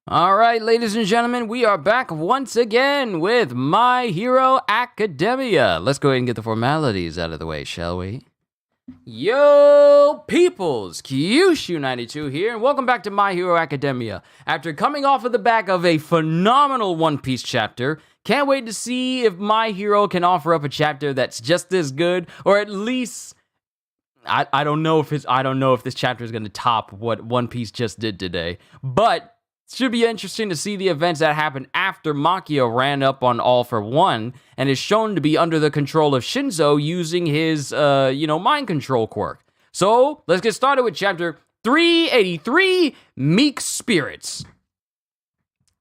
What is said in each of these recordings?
All right, ladies and gentlemen, we are back once again with My Hero Academia. Let's go ahead and get the formalities out of the way, shall we? Yo, peoples! Kyushu92 here, and welcome back to My Hero Academia. After coming off of the back of a phenomenal One Piece chapter, can't wait to see if My Hero can offer up a chapter that's just as good, or at least I don't know if this chapter is going to top what One Piece just did today, but should be interesting to see the events that happened after Makia ran up on All for One and is shown to be under the control of Shinzo using his, mind control quirk. So, let's get started with chapter 383, Meek Spirits.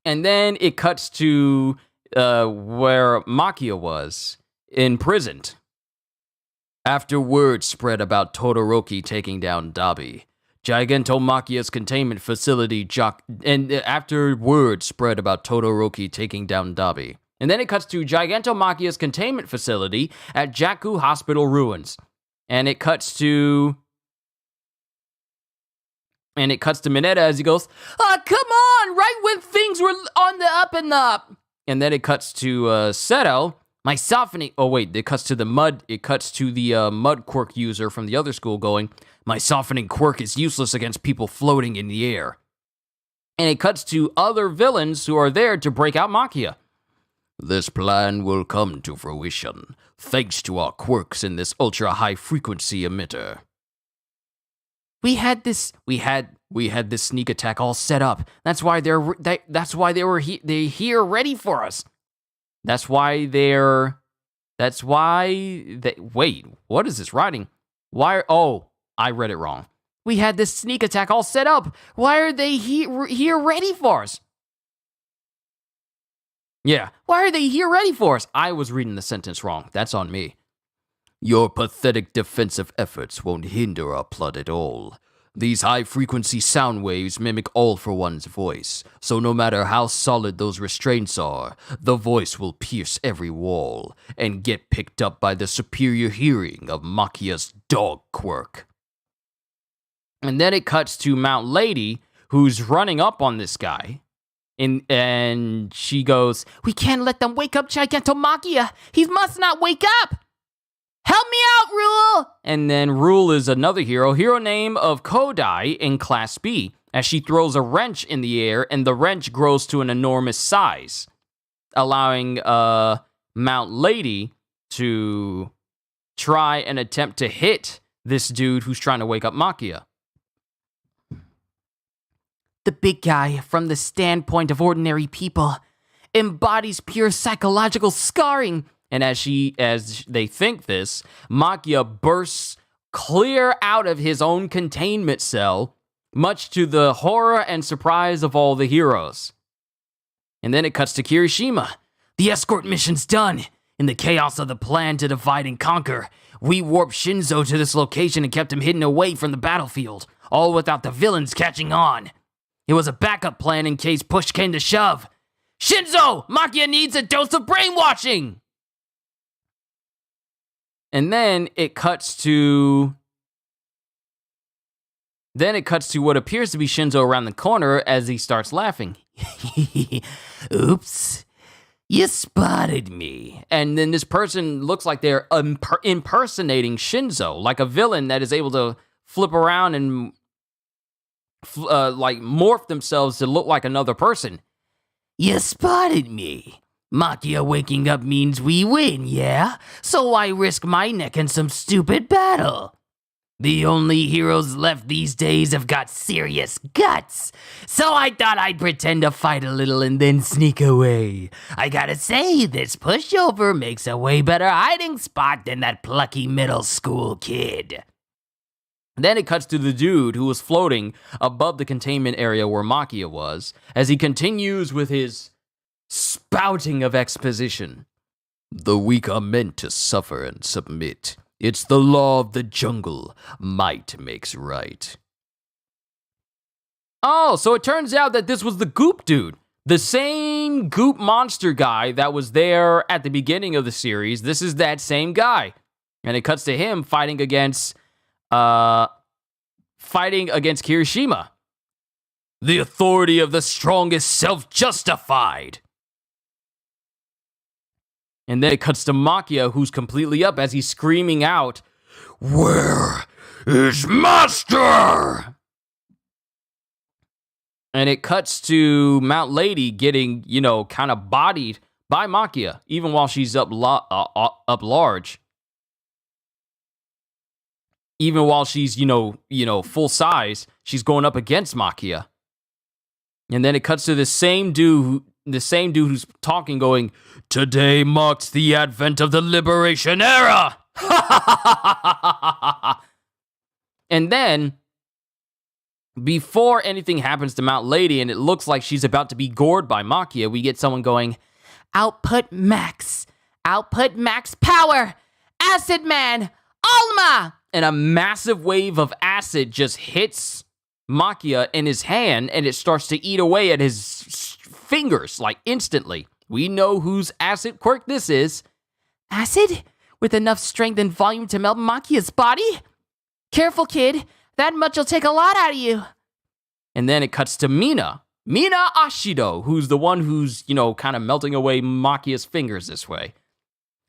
And then it cuts to where Makia was, imprisoned. After word spread about Todoroki taking down Dabi, Gigantomachia's containment facility after word spread about Todoroki taking down Dabi. And then it cuts to Gigantomachia's containment facility at Jakku Hospital ruins. And it cuts to Mineta as he goes, "Oh, come on, right when things were on the up and up." And then it cuts to Seto. My softening. Oh wait, it cuts to the mud quirk user from the other school going, "My softening quirk is useless against people floating in the air." And it cuts to other villains who are there to break out Makia. "This plan will come to fruition thanks to our quirks in this ultra high frequency emitter. We had this sneak attack all set up. That's why they were here ready for us. Wait, what is this writing? I read it wrong. We had this sneak attack all set up. Why are they here ready for us?" Yeah, why are they here ready for us? I was reading the sentence wrong. That's on me. "Your pathetic defensive efforts won't hinder our plot at all. These high-frequency sound waves mimic All for One's voice, so no matter how solid those restraints are, the voice will pierce every wall and get picked up by the superior hearing of Makia's dog quirk." And then it cuts to Mount Lady, who's running up on this guy, and she goes, "We can't let them wake up Gigantomakia. He must not wake up. Help me out, Rule!" And then Rule is another hero name of Kodai in Class B, as she throws a wrench in the air, and the wrench grows to an enormous size, allowing Mount Lady to try and attempt to hit this dude who's trying to wake up Makia. "The big guy, from the standpoint of ordinary people, embodies pure psychological scarring." And as they think this, Makia bursts clear out of his own containment cell, much to the horror and surprise of all the heroes. And then it cuts to Kirishima. "The escort mission's done. In the chaos of the plan to divide and conquer, we warped Shinzo to this location and kept him hidden away from the battlefield, all without the villains catching on. It was a backup plan in case push came to shove. Shinzo, Makia needs a dose of brainwashing!" And then it cuts to what appears to be Shinzo around the corner as he starts laughing. "Oops, you spotted me." And then this person looks like they're impersonating Shinzo, like a villain that is able to flip around and morph themselves to look like another person. "You spotted me. Makia waking up means we win, yeah? So I risk my neck in some stupid battle. The only heroes left these days have got serious guts. So I thought I'd pretend to fight a little and then sneak away. I gotta say, this pushover makes a way better hiding spot than that plucky middle school kid." Then it cuts to the dude who was floating above the containment area where Makia was, as he continues with his spouting of exposition. "The weak are meant to suffer and submit. It's the law of the jungle. Might makes right." Oh, so it turns out that this was the Goop dude. The same Goop monster guy that was there at the beginning of the series. This is that same guy. And it cuts to him fighting against Kirishima. The authority of the strong is self-justified. And then it cuts to Makia, who's completely up as he's screaming out, "Where is Master?" And it cuts to Mount Lady getting, kind of bodied by Makia, even while she's up large. Even while she's, full size, she's going up against Makia. And then it cuts to the same dude who's talking, going, "Today marks the advent of the liberation era." And then, before anything happens to Mount Lady and it looks like she's about to be gored by Makia, we get someone going, "Output max power, Acid Man, Alma!" And a massive wave of acid just hits Makia in his hand, and it starts to eat away at his fingers, like instantly. We know whose acid quirk this is. "Acid? With enough strength and volume to melt Makia's body? Careful, kid. That much'll take a lot out of you." And then it cuts to Mina Ashido, who's the one who's, kind of melting away Makia's fingers this way.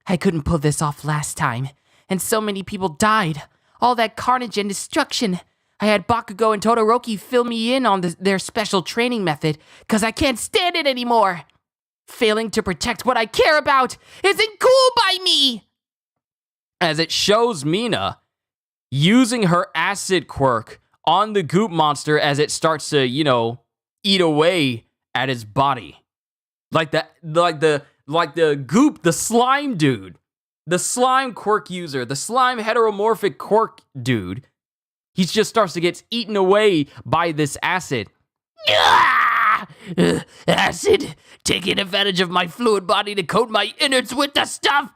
"I couldn't pull this off last time, and so many people died. All that carnage and destruction. I had Bakugo and Todoroki fill me in on their special training method, because I can't stand it anymore. Failing to protect what I care about isn't cool by me." As it shows Mina using her acid quirk on the goop monster as it starts to, eat away at his body. Like the goop, the slime dude, the slime quirk user, the slime heteromorphic quirk dude. He just starts to get eaten away by this acid. "Acid, taking advantage of my fluid body to coat my innards with the stuff.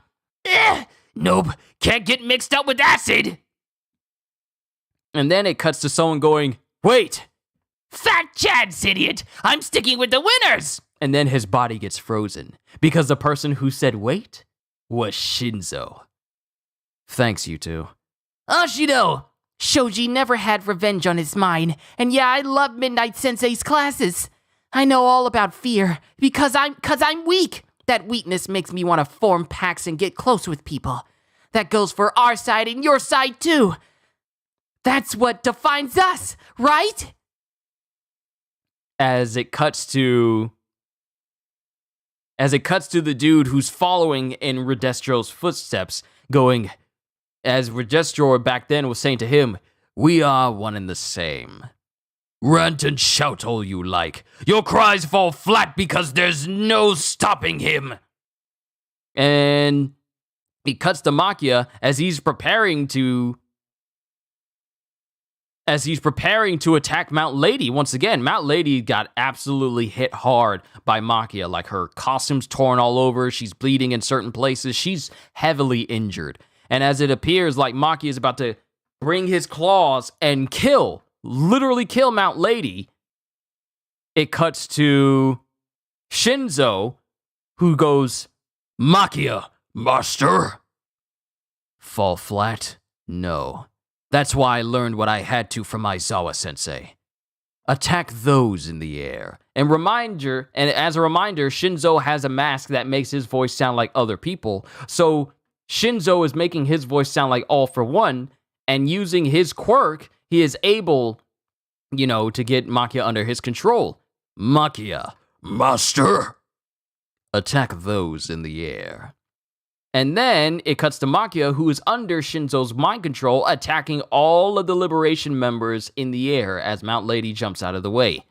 Nope, can't get mixed up with acid." And then it cuts to someone going, "Wait, fat chance, idiot, I'm sticking with the winners." And then his body gets frozen because the person who said wait was Shinzo. Thanks, you two. "Ashido, Shoji never had revenge on his mind, and yeah, I love Midnight Sensei's classes. I know all about fear because I'm weak. That weakness makes me want to form packs and get close with people. That goes for our side and your side too. That's what defines us, right?" As it cuts to the dude who's following in Redestro's footsteps, going, as Redestro back then was saying to him, "We are one and the same. Rant and shout all you like. Your cries fall flat because there's no stopping him." And he cuts to Makia as he's preparing to attack Mount Lady. Once again, Mount Lady got absolutely hit hard by Makia. Like, her costume's torn all over. She's bleeding in certain places. She's heavily injured. And as it appears like Makia is about to bring his claws and literally kill Mount Lady, it cuts to Shinzo, who goes, "Makia, master." Fall flat? No. That's why I learned what I had to from Aizawa-sensei. Attack those in the air. And as a reminder, Shinzo has a mask that makes his voice sound like other people. So Shinzo is making his voice sound like All For One, and using his quirk, he is able, to get Makia under his control. Makia, master. Attack those in the air. And then it cuts to Makia, who is under Shinzo's mind control, attacking all of the Liberation members in the air as Mount Lady jumps out of the way.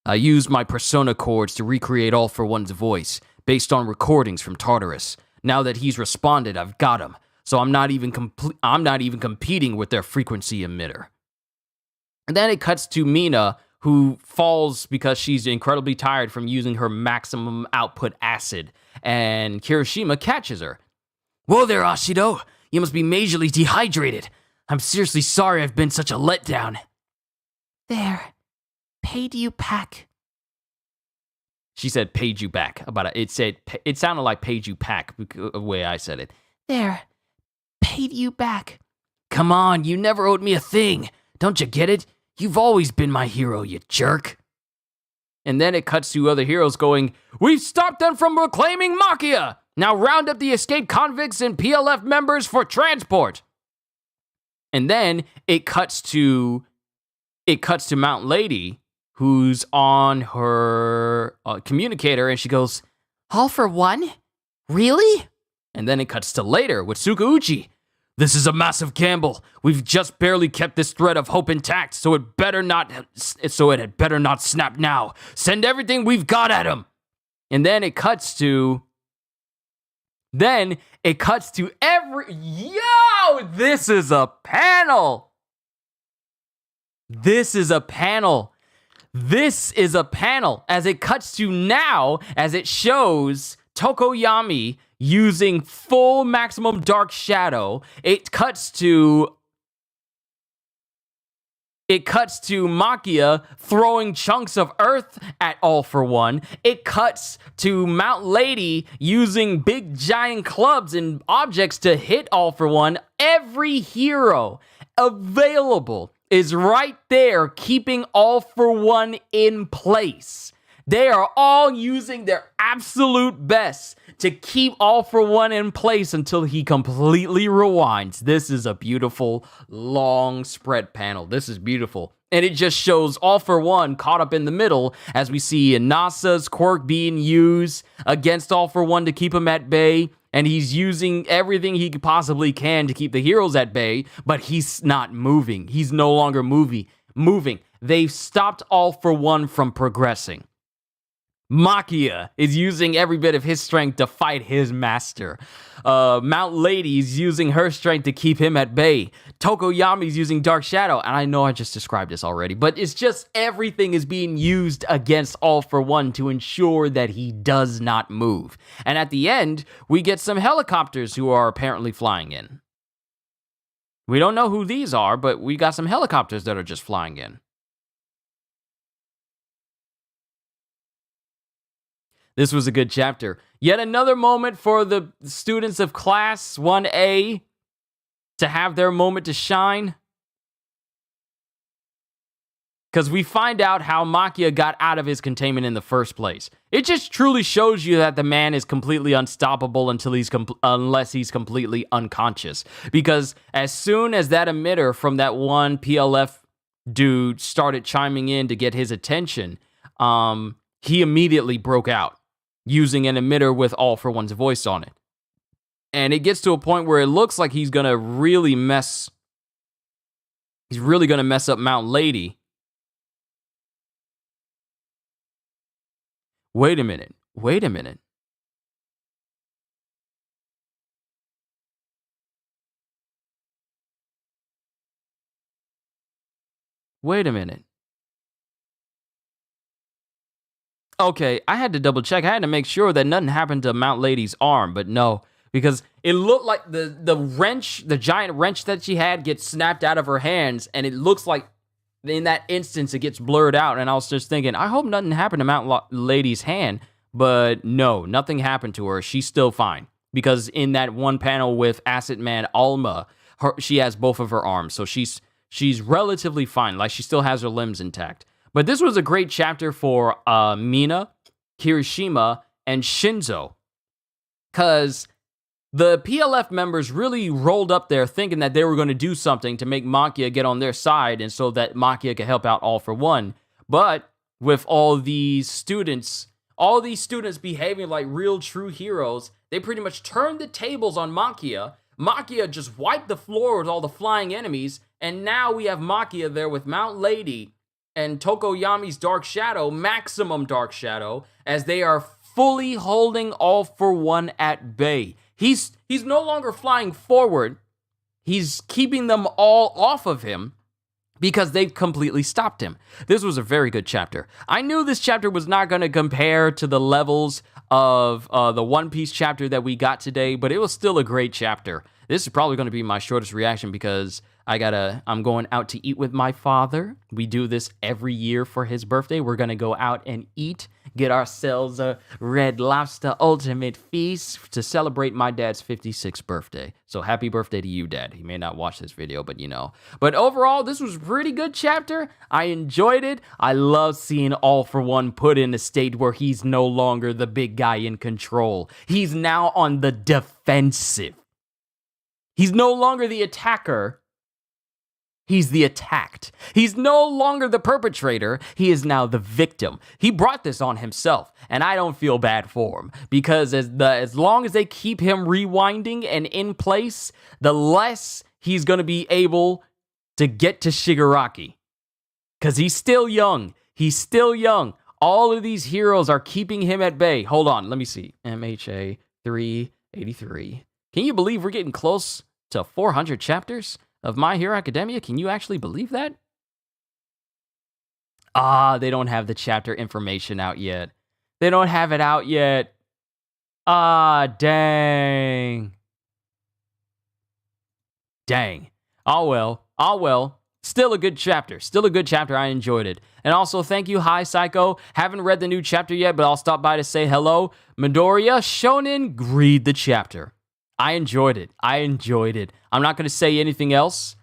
I used my persona chords to recreate All For One's voice, based on recordings from Tartarus. Now that he's responded, I've got him, so I'm not even competing with their frequency emitter. And then it cuts to Mina, who falls because she's incredibly tired from using her maximum output acid, and Kirishima catches her. "Whoa there, Ashido. You must be majorly dehydrated. I'm seriously sorry I've been such a letdown." "There. Paid you back." She said paid you back. It sounded like paid you back, the way I said it. "There. Paid you back." "Come on, you never owed me a thing. Don't you get it? You've always been my hero, you jerk." And then it cuts to other heroes going, "We've stopped them from reclaiming Makia! Now round up the escaped convicts and PLF members for transport." And then it cuts to Mount Lady, who's on her communicator, and she goes, "All for one? Really?" And then it cuts to later with Tsukauchi. "This is a massive gamble. We've just barely kept this thread of hope intact, so it had better not snap now. Send everything we've got at him." And then it cuts to this is a panel. This is a panel as it cuts to now, as it shows Tokoyami using full maximum dark shadow. It cuts to Makia throwing chunks of earth at All for One. It cuts to Mount Lady using big giant clubs and objects to hit All for One. Every hero available is right there, keeping All for One in place. They are all using their absolute best to keep All for One in place until he completely rewinds. This is a beautiful, long spread panel. This is beautiful. And it just shows All for One caught up in the middle as we see Inasa's quirk being used against All for One to keep him at bay. And he's using everything he possibly can to keep the heroes at bay, but he's not moving. He's no longer moving. They've stopped All for One from progressing. Makia is using every bit of his strength to fight his master. Mount Lady is using her strength to keep him at bay. Tokoyami is using Dark Shadow, and I know I just described this already, but it's just everything is being used against All for One to ensure that he does not move. And at the end, we get some helicopters who are apparently flying in. We don't know who these are, but we got some helicopters that are just flying in. This was a good chapter. Yet another moment for the students of Class 1A to have their moment to shine. Because we find out how Makia got out of his containment in the first place. It just truly shows you that the man is completely unstoppable unless he's completely unconscious. Because as soon as that emitter from that one PLF dude started chiming in to get his attention, he immediately broke out, using an emitter with All for One's voice on it. And it gets to a point where it looks like he's going to really mess up Mount Lady. Wait a minute. Wait a minute. Okay, I had to double check. I had to make sure that nothing happened to Mount Lady's arm, but no, because it looked like the wrench, the giant wrench that she had gets snapped out of her hands, and it looks like in that instance it gets blurred out, and I was just thinking, I hope nothing happened to Mount Lady's hand, but no, nothing happened to her. She's still fine, because in that one panel with Acid Man Alma, she has both of her arms, so she's relatively fine, like she still has her limbs intact. But this was a great chapter for Mina, Kirishima, and Shinzo, because the PLF members really rolled up there thinking that they were going to do something to make Makia get on their side and so that Makia could help out All for One. But with all these students behaving like real true heroes, they pretty much turned the tables on Makia. Makia just wiped the floor with all the flying enemies, and now we have Makia there with Mount Lady and Tokoyami's Dark Shadow, Maximum Dark Shadow, as they are fully holding All for One at bay. He's no longer flying forward. He's keeping them all off of him because they've completely stopped him. This was a very good chapter. I knew this chapter was not going to compare to the levels of the One Piece chapter that we got today, but it was still a great chapter. This is probably going to be my shortest reaction because I'm going out to eat with my father. We do this every year for his birthday. We're going to go out and eat, get ourselves a Red Lobster Ultimate Feast to celebrate my dad's 56th birthday. So happy birthday to you, Dad. He may not watch this video, but you know. But overall, this was a pretty good chapter. I enjoyed it. I love seeing All For One put in a state where he's no longer the big guy in control. He's now on the defensive. He's no longer the attacker. He's the attacked. He's no longer the perpetrator. He is now the victim. He brought this on himself, and I don't feel bad for him because as long as they keep him rewinding and in place, the less he's going to be able to get to Shigaraki. Because he's still young. He's still young. All of these heroes are keeping him at bay. Hold on, let me see. MHA 383. Can you believe we're getting close to 400 chapters of My Hero Academia? Can you actually believe that? They don't have the chapter information out yet. They don't have it out yet. Dang. Dang. Oh well. Still a good chapter. I enjoyed it. And also, thank you, Hi Psycho. Haven't read the new chapter yet, but I'll stop by to say hello. Midoriya Shonen, read the chapter. I enjoyed it. I'm not going to say anything else.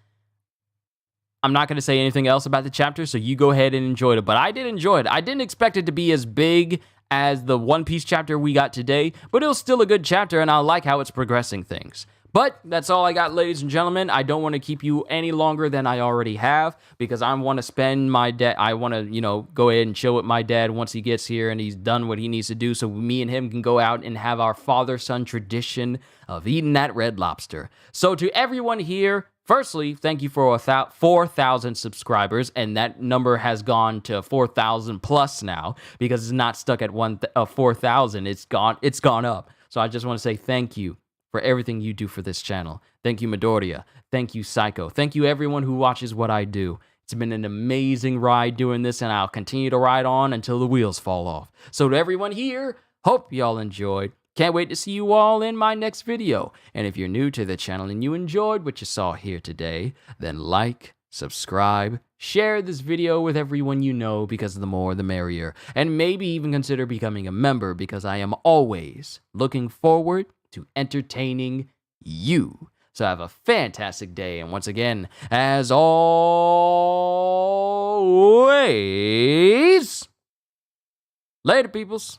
about the chapter, so you go ahead and enjoy it. But I did enjoy it. I didn't expect it to be as big as the One Piece chapter we got today, but it was still a good chapter, and I like how it's progressing things. But that's all I got, ladies and gentlemen. I don't want to keep you any longer than I already have because I want to spend my day. I want to, go ahead and chill with my dad once he gets here and he's done what he needs to do so me and him can go out and have our father-son tradition of eating that red lobster. So to everyone here, firstly, thank you for 4,000 subscribers, and that number has gone to 4,000 plus now because it's not stuck at 4,000. It's gone up. So I just want to say thank you for everything you do for this channel. Thank you, Midoriya. Thank you, Psycho. Thank you, everyone who watches what I do. It's been an amazing ride doing this, and I'll continue to ride on until the wheels fall off. So to everyone here, hope y'all enjoyed. Can't wait to see you all in my next video. And if you're new to the channel and you enjoyed what you saw here today, then like, subscribe, share this video with everyone you know because the more the merrier. And maybe even consider becoming a member because I am always looking forward to entertaining you. So have a fantastic day. And once again, as always, later, peoples.